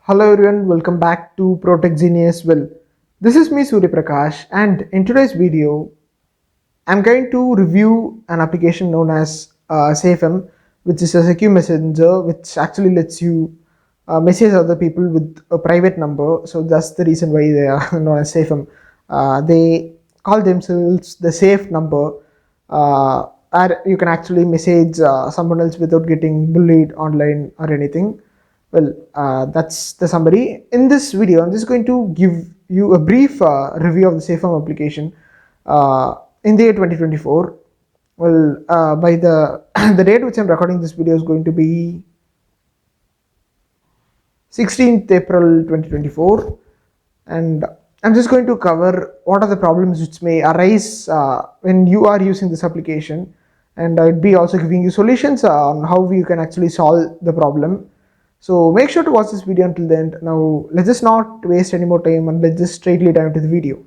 Hello everyone, welcome back to Protech Genius. This is me Surya Prakash, and in today's video, I'm going to review an application known as Safeum, which is a secure messenger which actually lets you message other people with a private number. So that's the reason why they are known as Safeum. They call themselves the safe number. Or you can actually message someone else without getting bullied online or anything. That's the summary. In this video, I'm just going to give you a brief review of the Safeum application in the year 2024. By the the date which I'm recording this video is going to be 16th April 2024, and I'm just going to cover what are the problems which may arise when you are using this application, and I'd be also giving you solutions on how you can actually solve the problem. So make sure to watch this video until the end. Now let's just not waste any more time and let's just straightly dive into the video.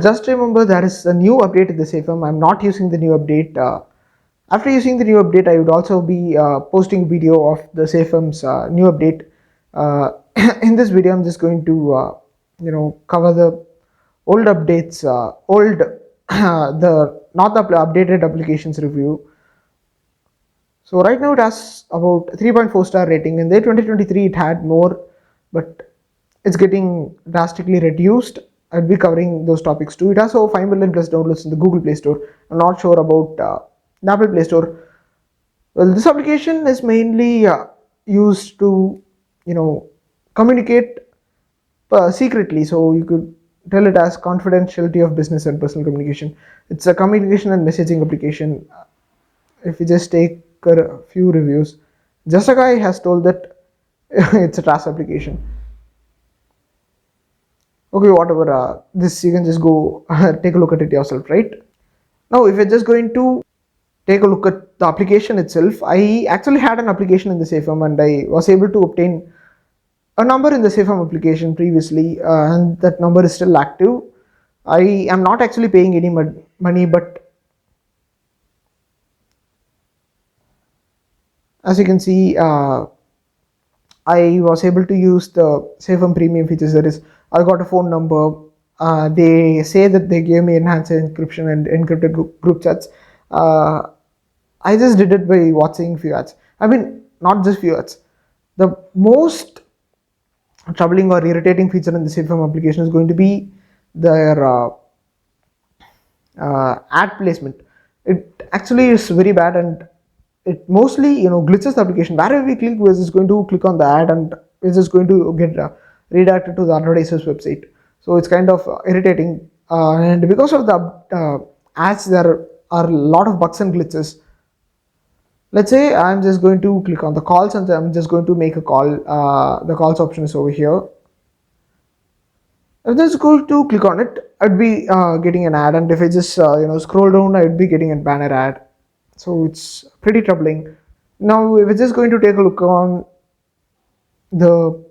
Just remember there is a new update in the Safeum. I'm not using the new update. After using the new update, I would also be posting video of the Safeum's new update. In this video, I'm just going to cover the old updates, the not the updated applications review. So right now it has about 3.4 star rating. In the 2023 it had more, but it's getting drastically reduced. I'll be covering those topics too. It has over 5 million plus downloads in the Google Play Store. I'm not sure about the Apple Play Store. Well, this application is mainly used to, communicate secretly. So you could tell it as confidentiality of business and personal communication. It's a communication and messaging application. If you just take a few reviews, just a guy has told that it's a TRAS application. Okay, whatever. This you can just go take a look at it yourself, right? Now, if you're just going to take a look at the application itself, I actually had an application in the Safeum and I was able to obtain a number in the Safeum application previously, and that number is still active. I am not actually paying any money, but as you can see, I was able to use the Safeum premium features. That is, I got a phone number. They say that they gave me enhanced encryption and encrypted group chats. I just did it by watching few ads. I mean, not just few ads. The most troubling or irritating feature in the Safeum application is going to be their ad placement. It actually is very bad, and it mostly glitches the application. Wherever we click, we're just going to click on the ad and we're just going to get redirected to the advertiser's website. So it's kind of irritating, and because of the ads, there are a lot of bugs and glitches. Let's say I'm just going to click on the calls and I'm just going to make a call. The calls option is over here. If I just go to click on it, I'd be getting an ad, and if I just scroll down, I'd be getting a banner ad. So it's pretty troubling. Now, if we're just going to take a look on the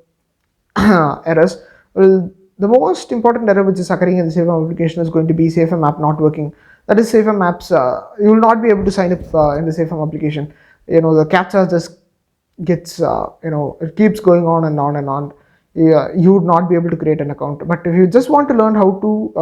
errors, well, the most important error which is occurring in the Safeum application is going to be Safeum app not working. That is, Safeum apps, you will not be able to sign up in the Safeum application. The captcha just gets, it keeps going on and on and on. You would not be able to create an account. But if you just want to learn how to,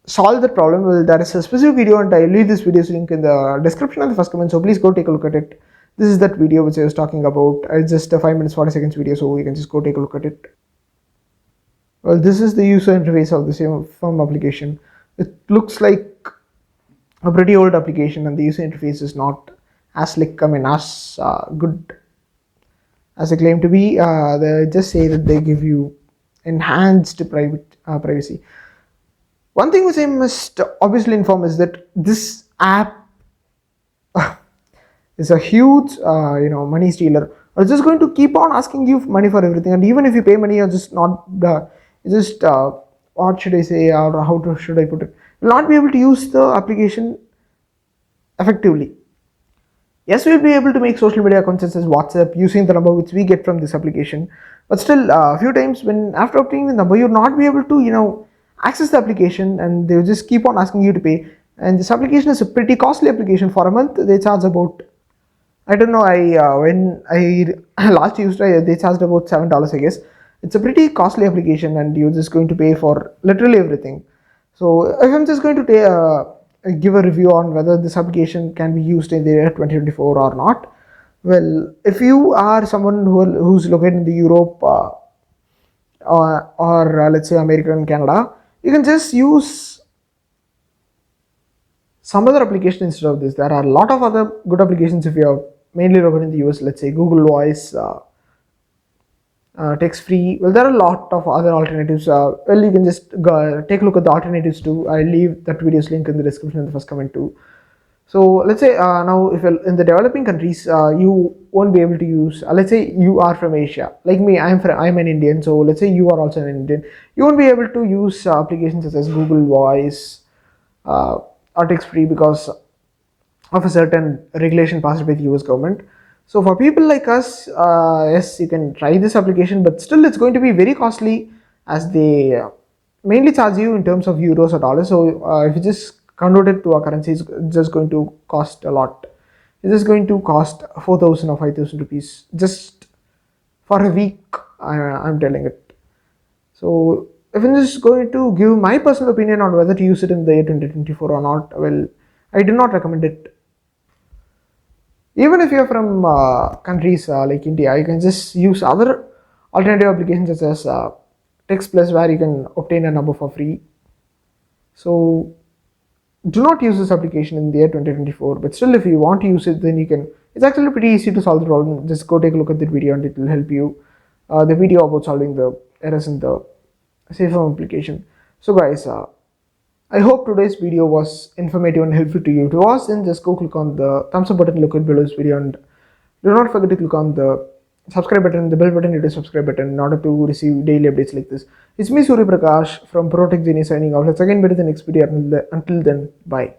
solve the problem, well, there is a specific video, and I'll leave this video's link in the description and the first comment, so please go take a look at it. This is that video which I was talking about. It's just a 5 minutes 40 seconds video, so you can just go take a look at it. Well, this is the user interface of the Safeum application. It looks like a pretty old application, and the user interface is not as slick, as good as they claim to be. They just say that they give you enhanced privacy. One thing which I must obviously inform is that this app is a huge, money stealer. It's just going to keep on asking you money for everything, and even if you pay money, you're just not, what should I say, or should I put it? You'll not be able to use the application effectively. Yes, we'll be able to make social media accounts such as WhatsApp using the number which we get from this application, but still, a few times when after obtaining the number, you'll not be able to, access the application, and they'll just keep on asking you to pay. And this application is a pretty costly application. For a month they charge about I don't know. I when I last used it, they charged about $7, I guess. It's a pretty costly application, and you're just going to pay for literally everything. So if I'm just going to give a review on whether this application can be used in the year 2024 or not, well, if you are someone who's located in the Europe or let's say America and Canada, you can just use some other application instead of this. There are a lot of other good applications if you are mainly located in the US, let's say Google Voice, text free. Well, there are a lot of other alternatives. Well, you can just take a look at the alternatives too. I'll leave that video's link in the description in the first comment too. So let's say now if you're in the developing countries, you won't be able to use, let's say you are from Asia, like me, I'm an Indian, so let's say you are also an Indian, you won't be able to use applications such as Google Voice uh, or text free because of a certain regulation passed by the US government. So for people like us, yes, you can try this application, but still it's going to be very costly as they mainly charge you in terms of euros or dollars. So if you just convert it to our currency, it's just going to cost a lot. It's just going to cost 4,000 or 5,000 rupees just for a week. I'm telling it. So if I'm just going to give my personal opinion on whether to use it in the year 2024 or not, well, I do not recommend it. Even if you're from countries like India, you can just use other alternative applications such as Text Plus, where you can obtain a number for free. So do not use this application in the year 2024. But still, if you want to use it, then you can. It's actually pretty easy to solve the problem. Just go take a look at that video, and it will help you. The video about solving the errors in the Safeum application. So, guys, I hope today's video was informative and helpful to you. If it was, then just go click on the thumbs up button located below this video, and do not forget to click on the subscribe button, the bell button, hit the subscribe button in order to receive daily updates like this. It's me Surya Prakash from Protech Genius signing off. Let's again meet in the next video. Until then, bye.